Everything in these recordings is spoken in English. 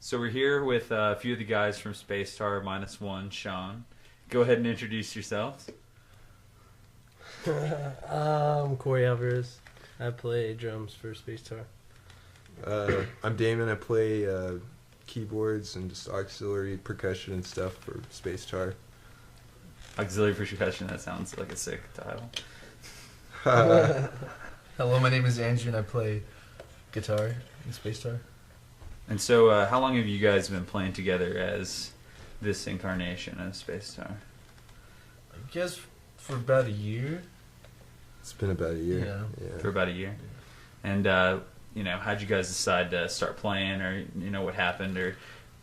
So we're here with a few of the guys from Space Star -1, Sean. Go ahead and introduce yourselves. I'm Corey Alvarez. I play drums for Space Tar. I'm Damon. I play keyboards and just auxiliary percussion and stuff for Space Tar. Auxiliary percussion, that sounds like a sick title. Hello, my name is Andrew and I play guitar in Space Tar. And so how long have you guys been playing together as this incarnation of Space Star? I guess for about a year. It's been about a year. Yeah. For about a year. And, how'd you guys decide to start playing, or, what happened, or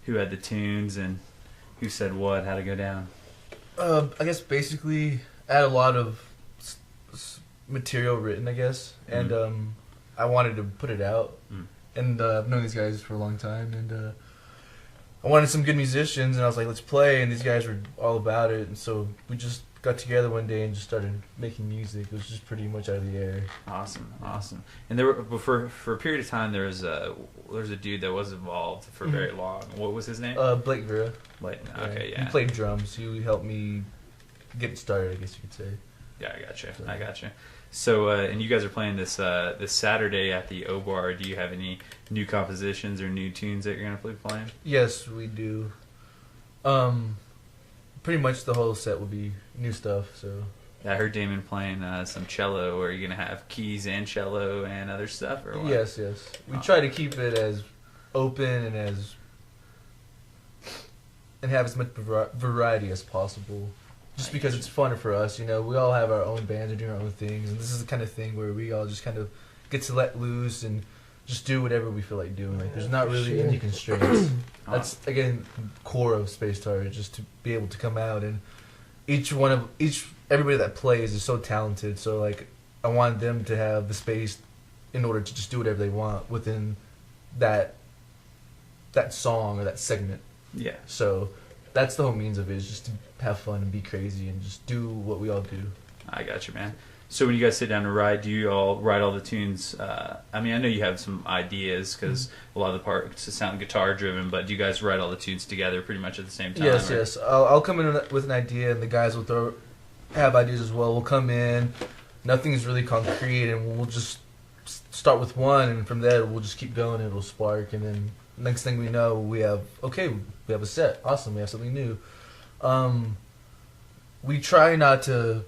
who had the tunes, and who said what, how'd it go down? I guess basically I had a lot of material written, I guess, and I wanted to put it out. And I've known these guys for a long time, and I wanted some good musicians, and I was like, let's play, and these guys were all about it, and so we just got together one day and just started making music. It was just pretty much out of the air. Awesome. And there were for a period of time there was a dude that was involved for very long. What was his name? Blake Vera. Blake. Okay, yeah. He played drums. He helped me get it started, I guess you could say. Yeah, I gotcha. So, and you guys are playing this Saturday at the O Bar. Do you have any new compositions or new tunes that you're gonna be playing? Yes, we do. Pretty much the whole set will be new stuff. So. I heard Damon playing some cello. Are you gonna have keys and cello and other stuff, or what? Yes. We try to keep it as open and have as much variety as possible. Just because it's fun for us, we all have our own bands and do our own things, and this is the kind of thing where we all just kind of get to let loose and just do whatever we feel like doing. Like, there's not really any constraints. That's, again, core of Space Tar, just to be able to come out, and everybody that plays is so talented, so like I want them to have the space in order to just do whatever they want within that song or that segment. Yeah. So that's the whole means of it, is just to have fun and be crazy and just do what we all do. I got you, man. So when you guys sit down to write, do you all write all the tunes? I know you have some ideas because a lot of the parts sound guitar driven, but do you guys write all the tunes together pretty much at the same time? Yes. I'll come in with an idea, and the guys will have ideas as well. We'll come in, nothing's really concrete, and we'll just start with one, and from there we'll just keep going, and it'll spark, and then next thing we know, we have a set. Awesome, we have something new. We try not to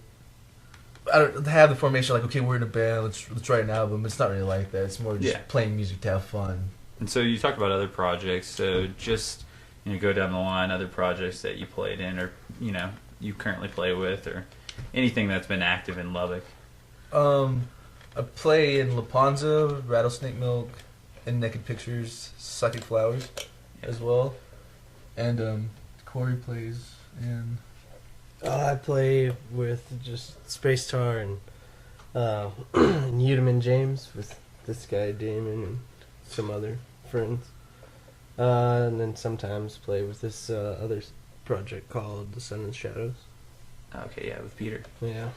have the formation like, okay, we're in a band, let's write an album. It's not really like that. It's more just playing music to have fun. And so you talked about other projects. So just go down the line, other projects that you played in, or you currently play with, or anything that's been active in Lubbock. I play in La Panza, Rattlesnake Milk, and Naked Pictures, Psychic Flowers, as well. And Corey plays in. I play with just Space Tar and Udeman James with this guy Damon and some other friends. And then sometimes play with this other project called The Sun and Shadows. Okay, yeah, with Peter. Yeah.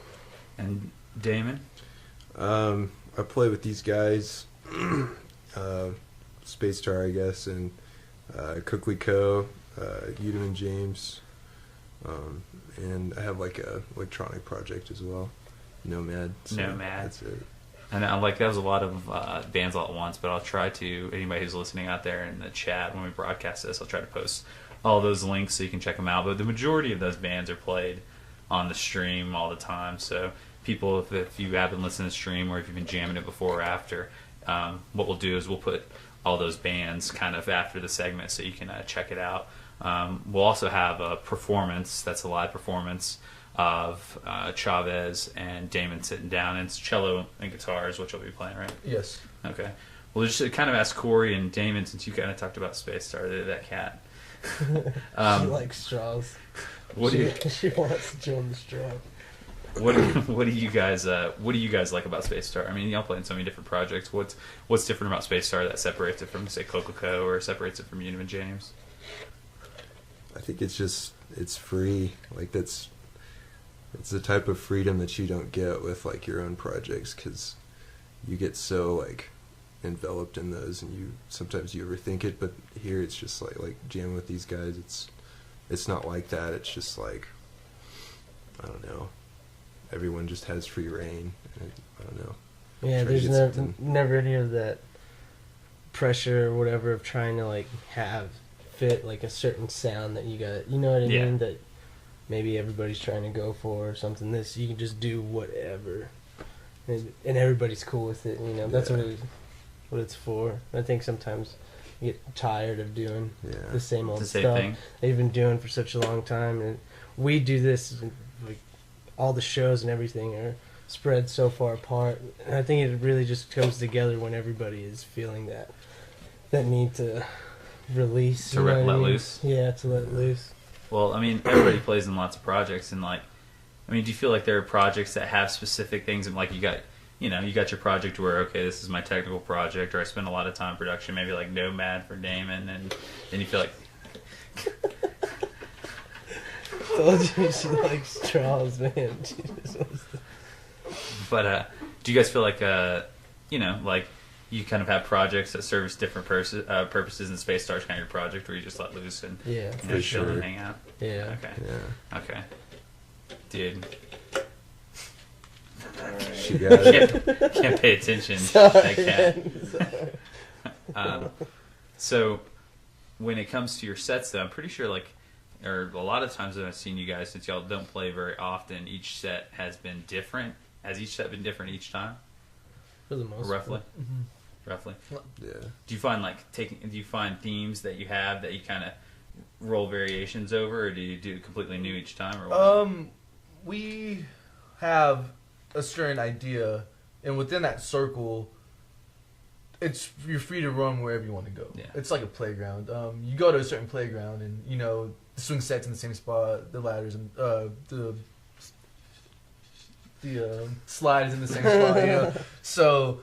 And Damon? I play with these guys, Space Tar, I guess, and Cookley Co., Udeman James, and I have like a electronic project as well, Nomad. So Nomad. That's it. And that was a lot of bands all at once, but I'll try to, anybody who's listening out there in the chat when we broadcast this, I'll try to post all those links so you can check them out. But the majority of those bands are played on the stream all the time, so people, if you have been listening to the stream or if you've been jamming it before or after, what we'll do is we'll put all those bands kind of after the segment so you can check it out. We'll also have a performance, that's a live performance of Chavez and Damon sitting down, and it's cello and guitar is what you'll be playing, right? Yes. Okay. Well, just to kind of ask Corey and Damon, since you kind of talked about Space Star, that cat. She likes straws. She wants to join the straw. What do you guys like about Space Star? I mean, y'all play in so many different projects. What's different about Space Star that separates it from, say, Coco or separates it from Udeman James? I think it's free. Like it's the type of freedom that you don't get with like your own projects, because you get so like enveloped in those, and sometimes you overthink it. But here it's just like jamming with these guys. It's not like that. It's just like, I don't know. Everyone just has free reign. And I don't know. Yeah, Try to there's get never, something. never any of that pressure or whatever of trying to like have fit like a certain sound that you got. You know what I Yeah. mean? That maybe everybody's trying to go for or something. This you can just do whatever, and everybody's cool with it. You know, that's Yeah. what it's for. I think sometimes you get tired of doing Yeah. the same old It's the same stuff thing. that you've been doing for such a long time, and we do this like all the shows and everything are spread so far apart. And I think it really just comes together when everybody is feeling that need to release, To you know what I let mean? loose. Yeah, to let loose. Well, I mean, everybody plays in lots of projects, and like, I mean, do you feel like there are projects that have specific things, and like you got your project where, okay, this is my technical project, or I spend a lot of time in production, maybe like Nomad for Damon, and then you feel like, Told you she likes straws, man. She just wants to- but do you guys feel like, like you kind of have projects that service different purposes, and Space Star's kind of your project where you just let loose and Yeah, you know, For chill and sure. hang out? yeah. Okay, Yeah. okay, dude, She got it. can't pay attention. Sorry, I can't. man. Sorry. So when it comes to your sets, though, I'm pretty sure or a lot of times that I've seen you guys, since y'all don't play very often, each set has been different. Has each set been different each time, For the most roughly? part. Roughly. Yeah. Do you find do you find themes that you have that you kind of roll variations over, or do you do completely new each time, or what? We have a certain idea, and within that circle, you're free to roam wherever you want to go. Yeah. It's like a playground. You go to a certain playground, and the swing set's in the same spot, the ladders and the slide is in the same spot. So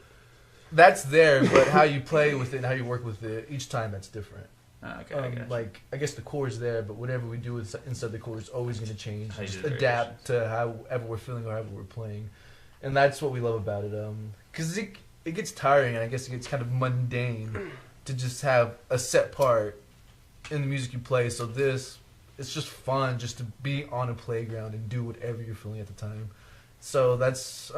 that's there, but how you play with it and how you work with it each time, that's different. Okay, I guess. I guess the core is there, but whatever we do inside the core is always going to change. How you Just do the adapt to however we're feeling or however we're playing, and that's what we love about it. Because it gets tiring, and I guess it gets kind of mundane to just have a set part in the music you play. So it's just fun just to be on a playground and do whatever you're feeling at the time. So that's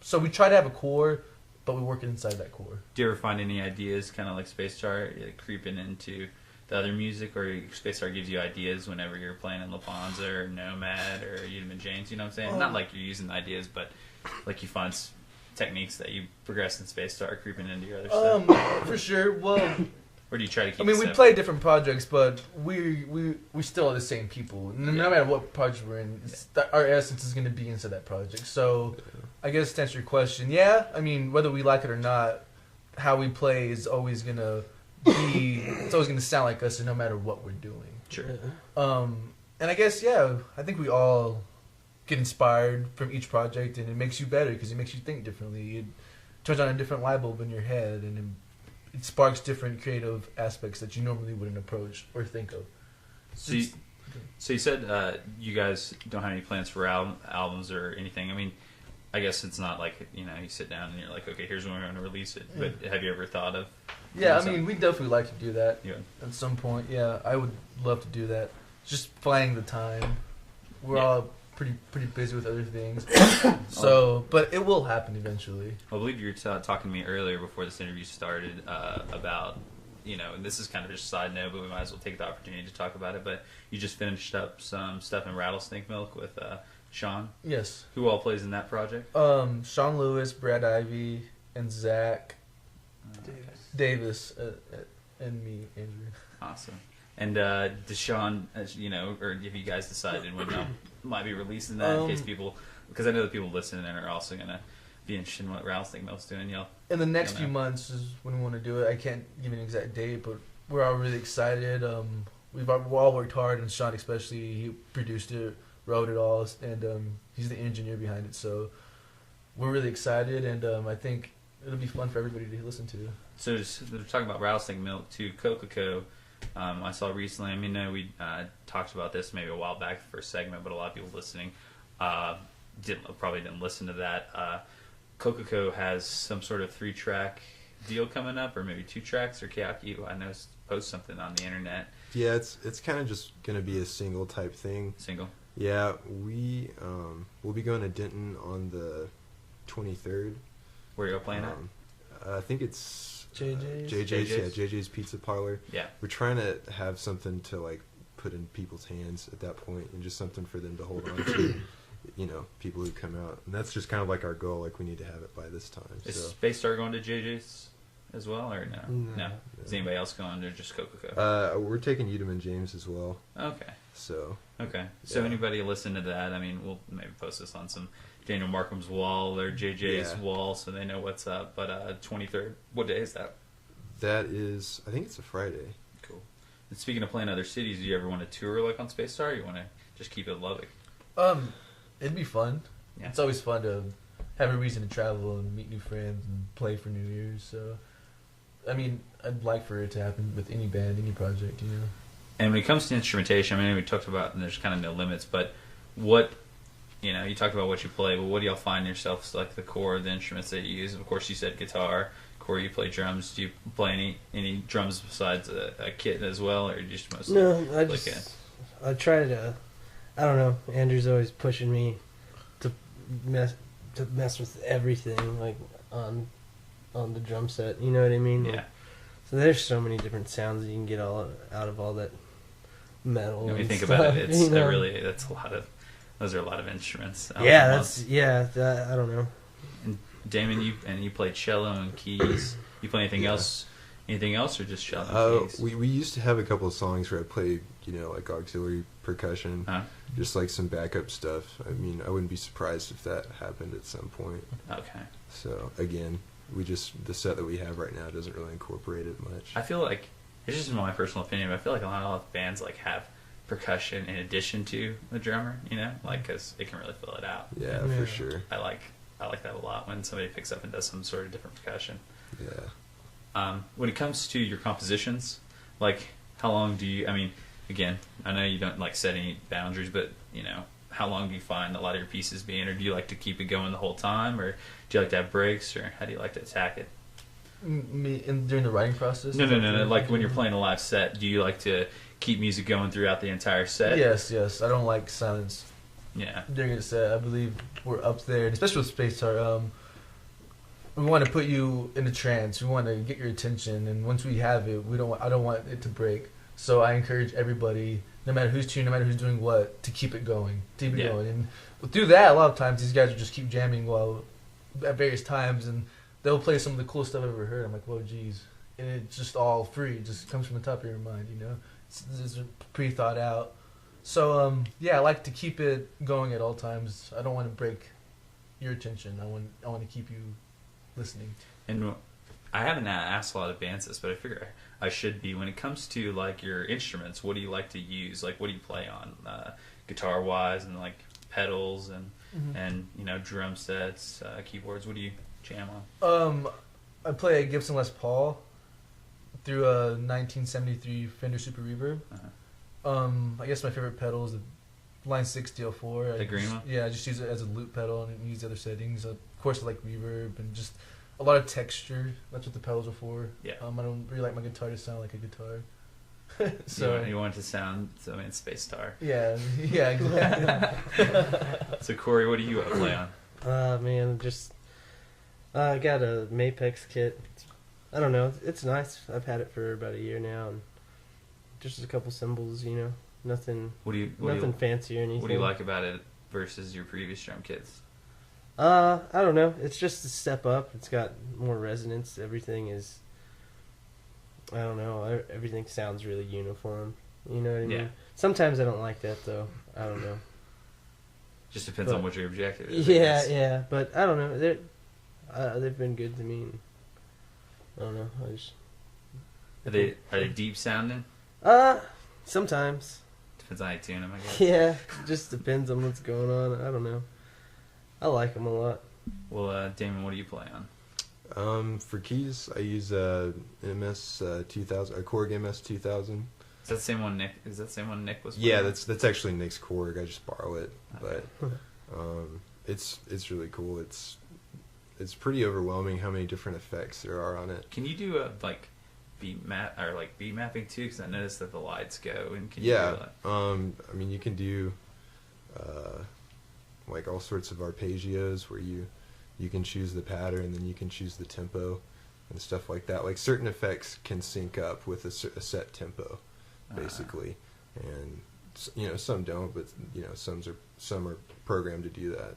so we try to have a core, but we work it inside that core. Do you ever find any ideas, kind of like Space Star, creeping into the other music, or Space Star gives you ideas whenever you're playing in La Panza or Nomad or Udemy James? You know what I'm saying? Not like you're using the ideas, but like you find techniques that you progress in Space Star creeping into your other stuff. For sure. Well, Or do you try to keep? I mean, we separate? play different projects, but we still are the same people. No matter what project we're in, our essence is going to be into that project. So, I guess to answer your question, yeah. I mean, whether we like it or not, how we play is always going to be. It's always going to sound like us, no matter what we're doing. Sure. And I guess I think we all get inspired from each project, and it makes you better because it makes you think differently. It turns on a different light bulb in your head, and it sparks different creative aspects that you normally wouldn't approach or think of. So you said you guys don't have any plans for albums or anything. I mean, I guess it's not like you sit down and you're like, okay, here's when we're going to release it. But have you ever thought of? Yeah, I doing mean, we definitely like to do that Yeah. at some point. Yeah, I would love to do that. Just finding the time. We're Yeah. all pretty busy with other things. So, but it will happen eventually. I believe you were talking to me earlier before this interview started about, and this is kind of just a side note, but we might as well take the opportunity to talk about it. But you just finished up some stuff in Rattlesnake Milk with Sean. Yes. Who all plays in that project? Sean Lewis, Brad Ivy, and Zach Davis, and me, Andrew. Awesome. And does Sean, or have you guys decided when y'all might be releasing that in case people, because I know that people listening are also going to be interested in what Rattlesnake Milk's doing. Y'all. In the next Yeah, few man. months is when we want to do it. I can't give an exact date, but we're all really excited. We all worked hard, and Sean especially, he produced it, wrote it all, and he's the engineer behind it. So we're really excited, and I think it'll be fun for everybody to listen to. So we're talking about Rattlesnake Milk to Coca-Cola. I saw recently, we talked about this maybe a while back for a segment, but a lot of people listening probably didn't listen to that. Coca-Cola has some sort of 3-track deal coming up, or maybe 2 tracks, or Kayaki? I know post something on the internet. Yeah, it's kind of just gonna be a single type thing. Single. Yeah, we'll be going to Denton on the 23rd. Where you playing at? I think it's JJ's? JJ's, yeah, JJ's Pizza Parlor. Yeah. We're trying to have something to like put in people's hands at that point, and just something for them to hold on to. You know, people who come out, and that's just kind of like our goal. Like, we need to have it by this time. Is So, Space Star going to JJ's as well, or no? No. Is anybody else going, or just Coca-Cola? we're taking Udom and James as well. Okay. So, Okay. So Yeah. anybody listen to that? I mean, we'll maybe post this on some Daniel Markham's wall or JJ's Yeah. wall, so they know what's up. But 23rd. What day is that? that is, I think it's a Friday. Cool. And speaking of playing other cities, do you ever want to tour like on Space Star? Or you want to just keep it at Lubbock? It'd be fun. Yeah. It's always fun to have a reason to travel and meet new friends and play for New Year's. So, I mean, I'd like for it to happen with any band, any project, you know. And when it comes to instrumentation, I mean, we talked about, and there's kind of no limits, but what, you know, you talked about what you play, but what do y'all find yourselves like the core of the instruments that you use? Of course, you said guitar. Corey, you play drums. Do you play any drums besides a kit as well, or just mostly? No, I like just I try to. I don't know. Andrew's always pushing me to mess with everything, like on the drum set. You know what I mean? Yeah. Like, so there's so many different sounds that you can get all out of all that metal. When you and think stuff, about it, it's you know? that's a lot of. Those are a lot of instruments. Yeah, I don't know. And Damon, you play cello and keys. You play anything Yeah. else? Anything else, or just cello and keys? We used to have a couple of songs where I played, you know, like auxiliary percussion, Huh? just like some backup stuff. I mean, I wouldn't be surprised if that happened at some point. Okay. So again, the set that we have right now doesn't really incorporate it much. I feel like it's just my personal opinion, but I feel like a lot of bands like have percussion in addition to the drummer. You know, like because it can really fill it out. Yeah, Yeah. for sure. I like that a lot when somebody picks up and does some sort of different percussion. Yeah. When it comes to your compositions, like how long do you? I mean, again, I know you don't like set any boundaries, but you know, how long do you find a lot of your pieces being, or do you like to keep it going the whole time, or do you like to have breaks, or how do you like to attack it? During the writing process? No. Like when you're playing a live set, do you like to keep music going throughout the entire set? Yes. I don't like silence Yeah. during a set. I believe we're up there, and especially with Space Star. We want to put you in a trance. We want to get your attention, and once we have it, I don't want it to break. So I encourage everybody, no matter who's tuning, no matter who's doing what, to keep it going, Yeah. And through that, a lot of times these guys will just keep jamming at various times, and they'll play some of the coolest stuff I've ever heard. I'm like, whoa, geez, and it's just all free. It just comes from the top of your mind, you know. It's pre thought out. So I like to keep it going at all times. I don't want to break your attention. I want to keep you listening. And I haven't asked a lot of bands this, but I figure I should be. When it comes to like your instruments, what do you like to use? Like, what do you play on, guitar wise, and like pedals and you know, drum sets, keyboards? What do you jam on? I play a Gibson Les Paul through a 1973 Fender Super Reverb. I guess my favorite pedal is the Line 6 DL4. The green one? Yeah, I just use it as a loop pedal and use the other settings. Of course, I like reverb and just a lot of texture. That's what the pedals are for. Yeah. I don't really like my guitar to sound like a guitar. So you want it to sound, I mean, Space Star. Yeah, exactly. So Corey, what do you play on? Man, just I got a Mapex kit. I don't know. It's nice. I've had it for about a year now, and just a couple cymbals, you know. Nothing Nothing fancy or anything. What do you like about it versus your previous drum kits? I don't know. It's just a step up. It's got more resonance. Everything is, I don't know. Everything sounds really uniform. You know what I mean? Yeah. Sometimes I don't like that though. I don't know. Just depends But- on what your objective is. I Yeah, guess. yeah. But I don't know. They've been good to me. I don't know. I just Are they deep sounding? sometimes. Depends on how you tune them, I guess. Yeah, it just depends on what's going on. I don't know. I like them a lot. Well, Damon, what do you play on? For keys, I use MS 2000, a Korg MS 2000. Is that the same one Nick? Is that the same one Nick was? Yeah, playing? that's actually Nick's Korg. I just borrow it, Okay. but it's really cool. it's pretty overwhelming how many different effects there are on it. Can you do like beat mapping too? Because I noticed that the lights go and can you Yeah, do that? I mean, you can do like all sorts of arpeggios where you can choose the pattern, then you can choose the tempo and stuff like that. Like certain effects can sync up with a set tempo, basically, and some don't, but some are programmed to do that.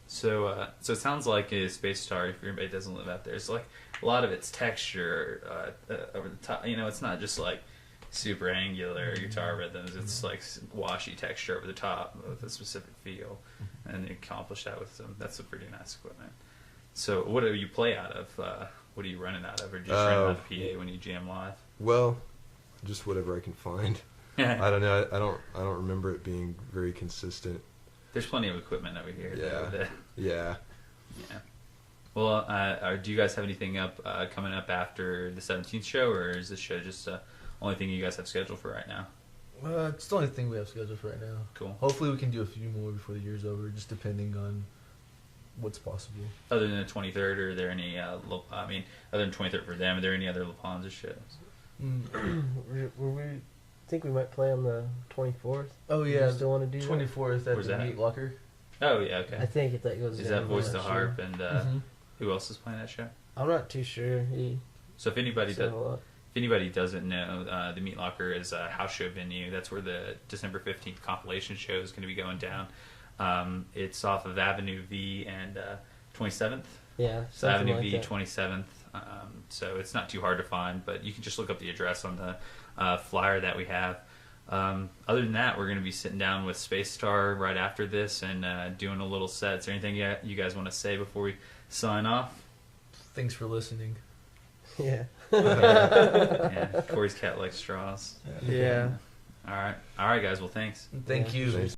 So it sounds like a Space Star. If anybody doesn't live out there, it's like a lot of its texture over the top. It's not just like super angular guitar rhythms. It's like washy texture over the top with a specific feel, and you accomplish that with some. That's some pretty nice equipment. So what do you play out of? What are you running out of, or just running out of PA when you jam live? Well, just whatever I can find. I don't know. I don't remember it being very consistent. There's plenty of equipment over here. Yeah. Well, do you guys have anything coming up after the 17th show, or is this show just the only thing you guys have scheduled for right now? It's the only thing we have scheduled for right now. Cool. Hopefully we can do a few more before the year's over, just depending on what's possible. Other than the 23rd, are there any, other than 23rd for them, are there any other La Panza shows? I think we might play on the 24th. Oh, Do yeah. you still want to do 24th at Where's the that? Meat Locker. Oh, yeah, okay. I think if that goes Is down, that Voice I'm to not Harp, sure. and who else is playing that show? I'm not too sure. He So if anybody said a lot. If anybody doesn't know, the Meat Locker is a house show venue. That's where the December 15th compilation show is going to be going down. It's off of Avenue V and 27th. Yeah, So something Avenue like V, that. 27th. So it's not too hard to find, but you can just look up the address on the flyer that we have. Other than that, we're going to be sitting down with Space Star right after this and doing a little set. Is there anything you guys want to say before we sign off? Thanks for listening. Yeah. Yeah, Corey's cat likes straws. Yeah. All right, guys. Well, thanks. Thank Yeah. you. Thanks.